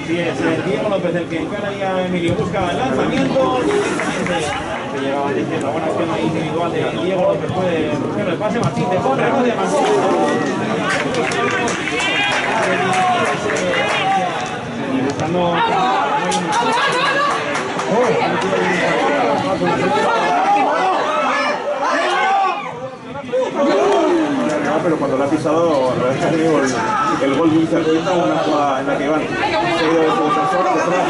Sí, es Diego López el que encara ahí a Emilio, busca el lanzamiento que llegaba diciendo buena acción ahí individual de Diego López, puede buscar el pase, Martín de Corre, no de Martín. Y buscando pero cuando lo ha pisado, la verdad es que digo, el gol de un cerquita, una jugada en la que van seguido de su defensor, detrás